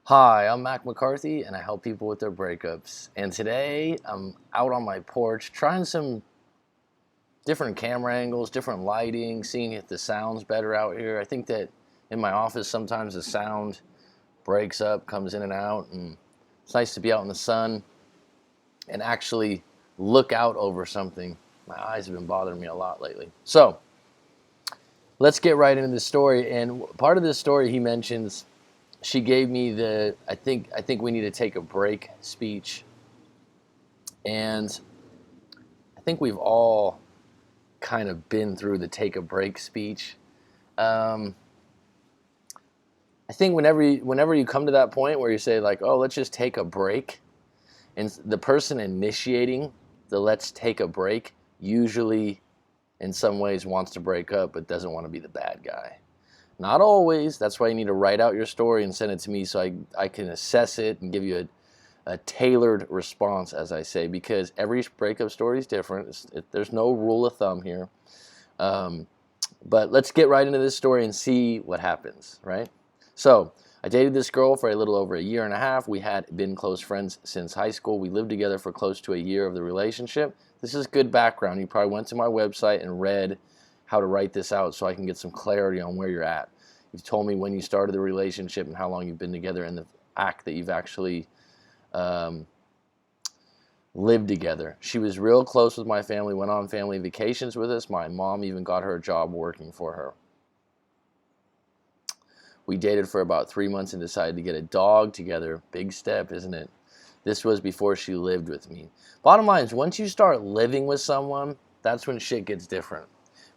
Hi, I'm Mac McCarthy and I help people with their breakups. And today I'm out on my porch trying some different camera angles, different lighting, seeing if the sound's better out here. I think that in my office sometimes the sound breaks up, comes in and out, and it's nice to be out in the sun and actually look out over something. My eyes have been bothering me a lot lately. So let's get right into the story. And part of this story he mentions she gave me the I think we need to take a break speech, and I think we've all kind of been through the take a break speech. Um, I think whenever you come to that point where you say like, oh, let's just take a break, and the person initiating the let's take a break usually in some ways wants to break up but doesn't want to be the bad guy. Not always. That's why you need to write out your story and send it to me so I can assess it and give you a tailored response, as I say, because every breakup story is different. There's no rule of thumb here. Um, but let's get right into this story and see what happens, right? So I dated this girl for a little over a year and a half. We had been close friends since high school. We lived together for close to a year of the relationship. This is good background. You probably went to my website and read how to write this out so I can get some clarity on where you're at. You've told me when you started the relationship and how long you've been together and the fact that you've actually lived together. She was real close with my family, went on family vacations with us. My mom even got her a job working for her. We dated for about 3 months and decided to get a dog together. Big step, isn't it? This was before she lived with me. Bottom line is, once you start living with someone, that's when shit gets different.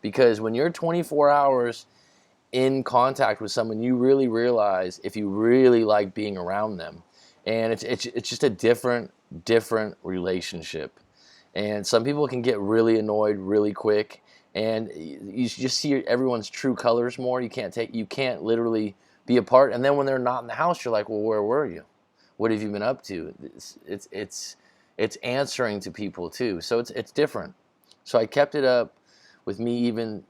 Because when you're 24 hours in contact with someone, you really realize if you really like being around them. And it's just a different relationship. And some people can get really annoyed really quick, and you just see everyone's true colors more. You can't literally be apart. And then when they're not in the house, you're like, well, where were you? What have you been up to? It's answering to people too. So it's different. So I kept it up with me even.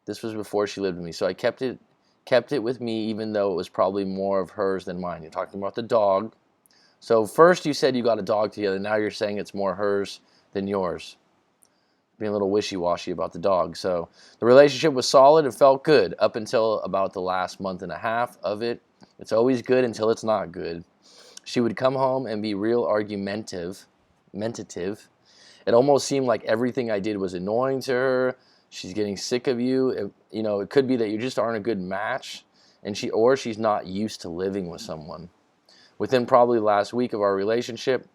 This was before she lived with me. So I kept it with me even though it was probably more of hers than mine. You're talking about the dog. So first you said you got a dog together. Now you're saying it's more hers than yours. Being a little wishy-washy about the dog. So the relationship was solid and felt good up until about the last month and a half of it. It's always good until it's not good. She would come home and be real argumentative. It almost seemed like everything I did was annoying to her. She's getting sick of you. It could be that you just aren't a good match, and she's not used to living with someone. Within probably the last week of our relationship,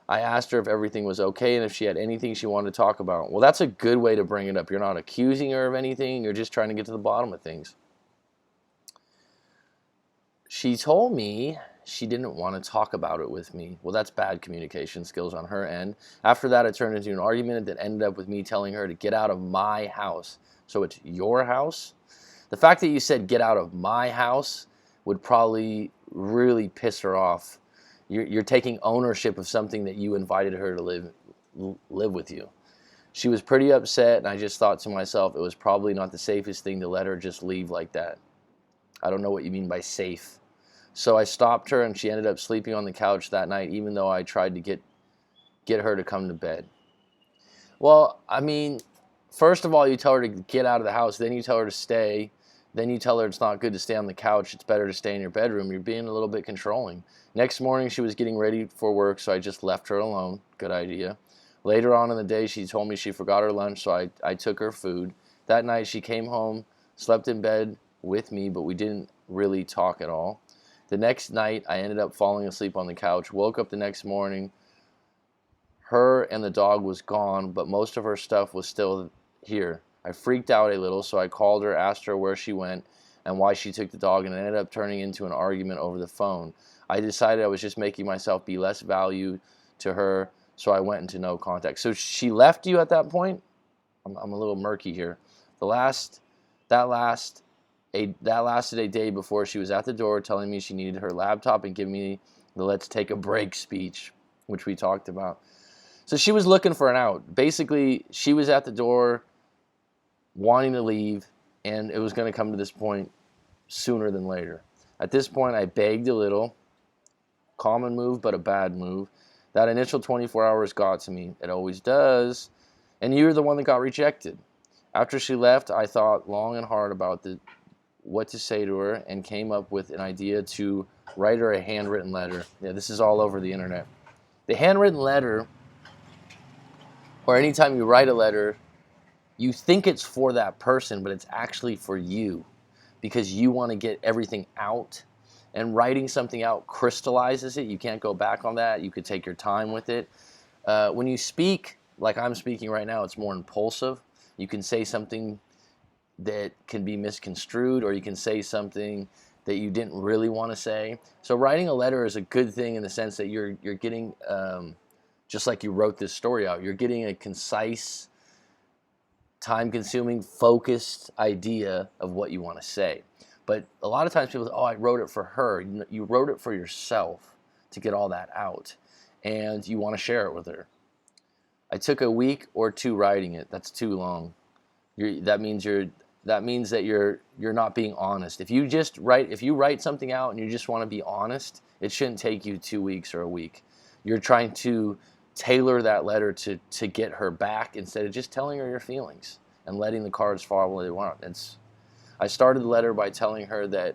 I asked her if everything was okay and if she had anything she wanted to talk about. Well, that's a good way to bring it up. You're not accusing her of anything. You're just trying to get to the bottom of things. She told me she didn't want to talk about it with me. Well, that's bad communication skills on her end. After that, it turned into an argument that ended up with me telling her to get out of my house. So it's your house? The fact that you said get out of my house would probably really piss her off. You're taking ownership of something that you invited her to live with you. She was pretty upset, and I just thought to myself it was probably not the safest thing to let her just leave like that. I don't know what you mean by safe. So I stopped her, and she ended up sleeping on the couch that night, even though I tried to get her to come to bed. Well, I mean, first of all, you tell her to get out of the house, then you tell her to stay, then you tell her it's not good to stay on the couch, it's better to stay in your bedroom. You're being a little bit controlling. Next morning, she was getting ready for work, so I just left her alone. Good idea. Later on in the day, she told me she forgot her lunch, so I took her food. That night, she came home, slept in bed with me, but we didn't really talk at all. The next night, I ended up falling asleep on the couch, woke up the next morning. Her and the dog was gone, but most of her stuff was still here. I freaked out a little, so I called her, asked her where she went and why she took the dog, and it ended up turning into an argument over the phone. I decided I was just making myself be less value to her, so I went into no contact. So she left you at that point? I'm a little murky here. That lasted a day before she was at the door telling me she needed her laptop and giving me the let's take a break speech, which we talked about. So she was looking for an out. Basically, she was at the door wanting to leave, and it was going to come to this point sooner than later. At this point, I begged a little. Common move, but a bad move. That initial 24 hours got to me. It always does. And you're the one that got rejected. After she left, I thought long and hard about what to say to her and came up with an idea to write her a handwritten letter. Yeah, this is all over the internet. The handwritten letter, or anytime you write a letter, you think it's for that person, but it's actually for you because you want to get everything out. And writing something out crystallizes it. You can't go back on that. You could take your time with it. When you speak, like I'm speaking right now, it's more impulsive. You can say something that can be misconstrued, or you can say something that you didn't really want to say. So writing a letter is a good thing in the sense that you're getting, just like you wrote this story out, you're getting a concise, time-consuming, focused idea of what you want to say. But a lot of times people say, oh, I wrote it for her. You wrote it for yourself to get all that out, and you want to share it with her. I took a week or two writing it. That's too long. That means that you're not being honest. If you write something out and you just want to be honest, it shouldn't take you 2 weeks or a week. You're trying to tailor that letter to get her back instead of just telling her your feelings and letting the cards fall where they want. I started the letter by telling her that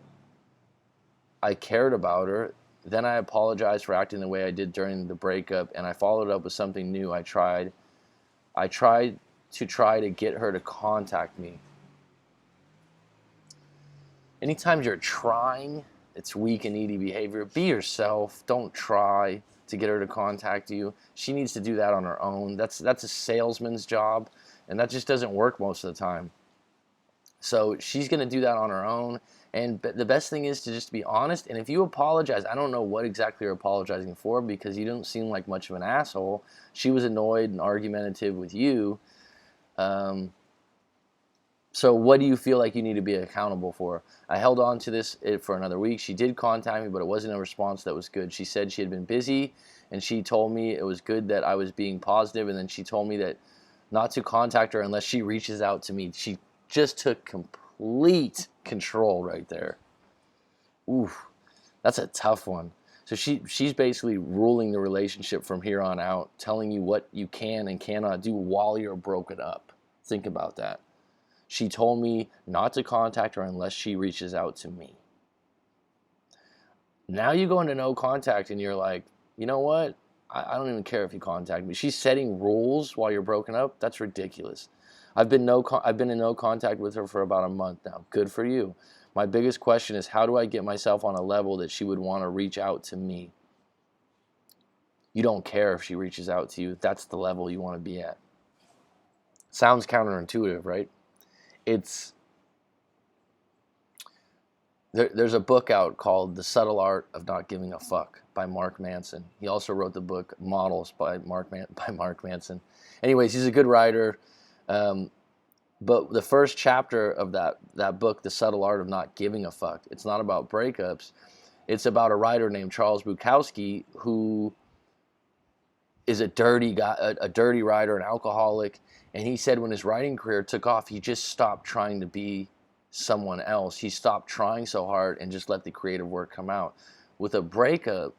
I cared about her. Then I apologized for acting the way I did during the breakup, and I followed up with something new. I tried to get her to contact me. Anytime you're trying, it's weak and needy behavior. Be yourself. Don't try to get her to contact you. She needs to do that on her own. That's a salesman's job, and that just doesn't work most of the time. So she's going to do that on her own. And the best thing is to just be honest. And if you apologize, I don't know what exactly you're apologizing for because you don't seem like much of an asshole. She was annoyed and argumentative with you. So what do you feel like you need to be accountable for? I held on to this for another week. She did contact me, but it wasn't a response that was good. She said she had been busy, and she told me it was good that I was being positive, and then she told me that not to contact her unless she reaches out to me. She just took complete control right there. Oof, that's a tough one. So she's basically ruling the relationship from here on out, telling you what you can and cannot do while you're broken up. Think about that. She told me not to contact her unless she reaches out to me. Now you go into no contact and you're like, you know what? I don't even care if you contact me. She's setting rules while you're broken up. That's ridiculous. I've been in no contact with her for about a month now. Good for you. My biggest question is, how do I get myself on a level that she would want to reach out to me? You don't care if she reaches out to you. That's the level you want to be at. Sounds counterintuitive, right? There's a book out called The Subtle Art of Not Giving a Fuck by Mark Manson. He also wrote the book Models by Mark Manson. Anyways, he's a good writer. But the first chapter of that book, The Subtle Art of Not Giving a Fuck, it's not about breakups. It's about a writer named Charles Bukowski who is a dirty guy, a dirty writer, an alcoholic. And he said when his writing career took off, he just stopped trying to be someone else. He stopped trying so hard and just let the creative work come out. With a breakup,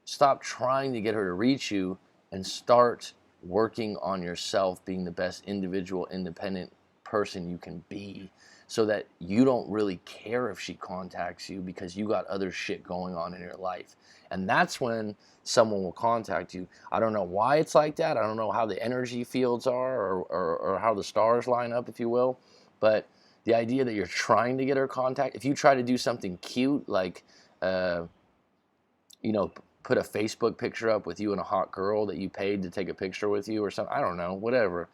stop trying to get her to reach you and start working on yourself, being the best individual, independent person you can be, so that you don't really care if she contacts you because you got other shit going on in your life. And that's when someone will contact you. I don't know why it's like that. I don't know how the energy fields are or how the stars line up, if you will. But the idea that you're trying to get her contact, if you try to do something cute, like, put a Facebook picture up with you and a hot girl that you paid to take a picture with you or something, I don't know, whatever.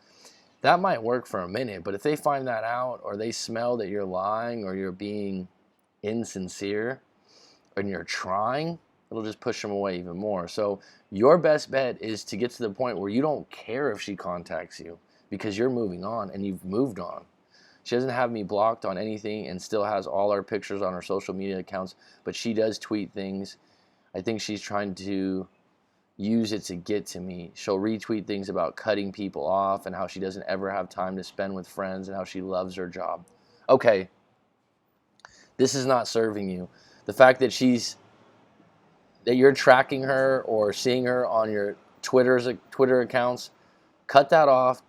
That might work for a minute, but if they find that out or they smell that you're lying or you're being insincere and you're trying, it'll just push them away even more. So your best bet is to get to the point where you don't care if she contacts you because you're moving on and you've moved on. She doesn't have me blocked on anything and still has all our pictures on her social media accounts, but she does tweet things. I think she's trying to use it to get to me. She'll retweet things about cutting people off and how she doesn't ever have time to spend with friends and how she loves her job. Okay, this is not serving you. The fact that you're tracking her or seeing her on your Twitter accounts, cut that off.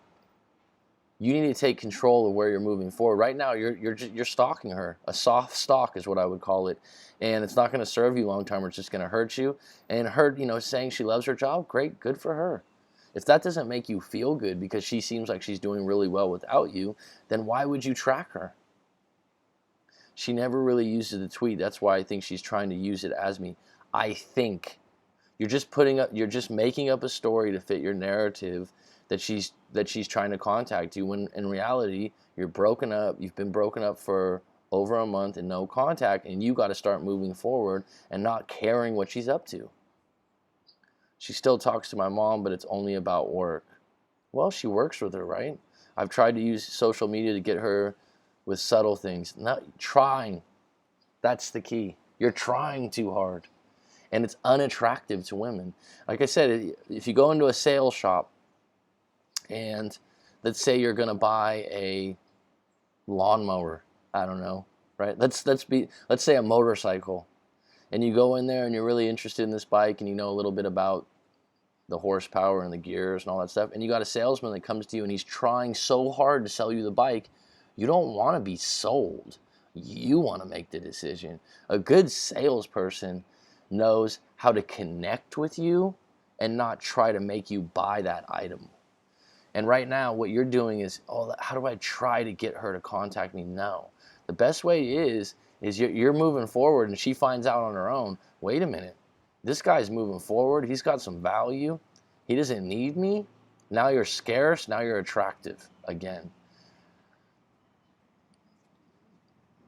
You need to take control of where you're moving forward. Right now, you're stalking her. A soft stalk is what I would call it, and it's not going to serve you long term. It's just going to hurt you. And her, saying she loves her job, great, good for her. If that doesn't make you feel good because she seems like she's doing really well without you, then why would you track her? She never really uses the tweet. That's why I think she's trying to use it as me. I think you're just making up a story to fit your narrative that she's trying to contact you, when in reality you're broken up. You've been broken up for over a month and no contact, and you got to start moving forward and not caring what she's up to. She still talks to my mom, but it's only about work. Well, she works with her, right? I've tried to use social media to get her with subtle things. Not trying. That's the key. You're trying too hard. And it's unattractive to women. Like I said, if you go into a sales shop and let's say you're going to buy a lawnmower, I don't know, right? Let's say a motorcycle, and you go in there and you're really interested in this bike and you know a little bit about the horsepower and the gears and all that stuff, and you got a salesman that comes to you and he's trying so hard to sell you the bike. You don't want to be sold. You want to make the decision. A good salesperson knows how to connect with you and not try to make you buy that item. And right now what you're doing is, oh, how do I try to get her to contact me? No. The best way is you're moving forward and she finds out on her own, wait a minute, this guy's moving forward, he's got some value, he doesn't need me. Now you're scarce, now you're attractive again.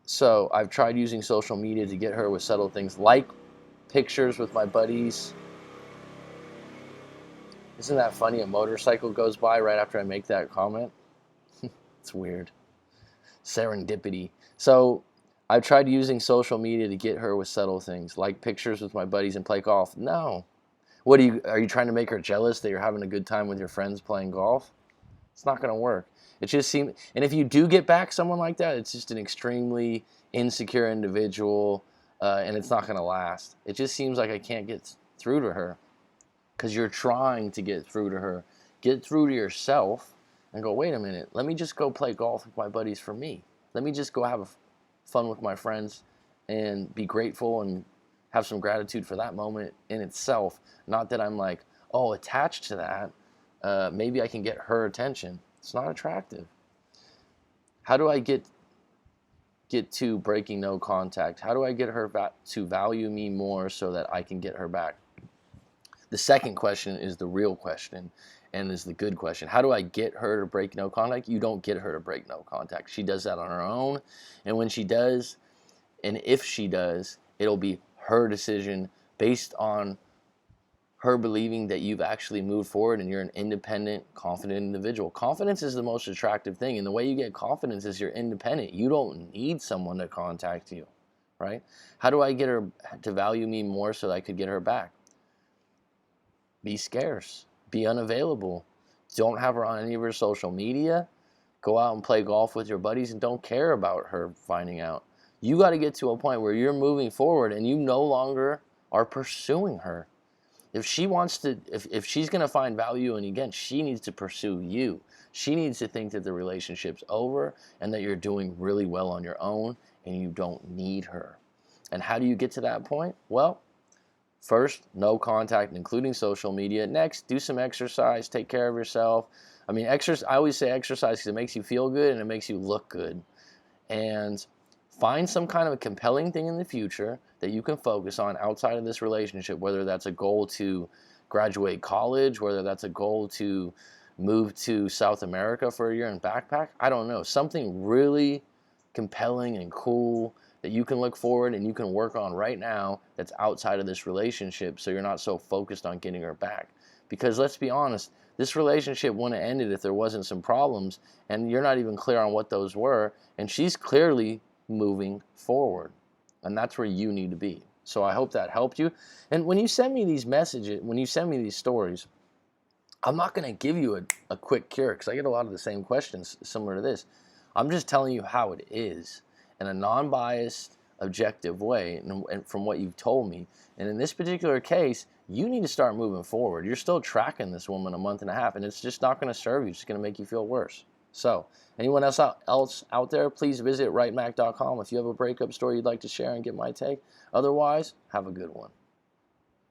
So I've tried using social media to get her with subtle things like pictures with my buddies. Isn't that funny? A motorcycle goes by right after I make that comment. It's weird. Serendipity. So I've tried using social media to get her with subtle things like pictures with my buddies and play golf. No. Are you trying to make her jealous that you're having a good time with your friends playing golf? It's not going to work. It just seems, and if you do get back someone like that, it's just an extremely insecure individual, and it's not going to last. It just seems like I can't get through to her because you're trying to get through to her. Get through to yourself and go, wait a minute, let me just go play golf with my buddies for me. Let me just go have fun with my friends and be grateful and have some gratitude for that moment in itself. Not that I'm like, oh, attached to that. Maybe I can get her attention. It's not attractive. How do I get to breaking no contact? How do I get her to value me more so that I can get her back? The second question is the real question and is the good question. How do I get her to break no contact? You don't get her to break no contact. She does that on her own. And when she does, and if she does, it'll be her decision based on her believing that you've actually moved forward and you're an independent, confident individual. Confidence is the most attractive thing, and the way you get confidence is you're independent. You don't need someone to contact you, right? How do I get her to value me more so that I could get her back? Be scarce. Be unavailable. Don't have her on any of her social media. Go out and play golf with your buddies and don't care about her finding out. You got to get to a point where you're moving forward and you no longer are pursuing her. If she wants to, if she's going to find value, and again, she needs to pursue you. She needs to think that the relationship's over and that you're doing really well on your own and you don't need her. And how do you get to that point? Well, first, no contact, including social media. Next, do some exercise, take care of yourself. I mean, I always say exercise because it makes you feel good and it makes you look good. And find some kind of a compelling thing in the future that you can focus on outside of this relationship, whether that's a goal to graduate college, whether that's a goal to move to South America for a year and backpack. I don't know. Something really compelling and cool that you can look forward and you can work on right now that's outside of this relationship so you're not so focused on getting her back. Because let's be honest, this relationship wouldn't have ended if there wasn't some problems and you're not even clear on what those were, and she's clearly moving forward, and that's where you need to be. So I hope that helped you. And when you send me these messages, when you send me these stories, I'm not going to give you a quick cure because I get a lot of the same questions similar to this. I'm just telling you how it is in a non-biased, objective way and from what you've told me. And in this particular case, you need to start moving forward. You're still tracking this woman a month and a half, and it's just not going to serve you. It's just going to make you feel worse. So anyone else out there, please visit writemac.com if you have a breakup story you'd like to share and get my take. Otherwise, have a good one.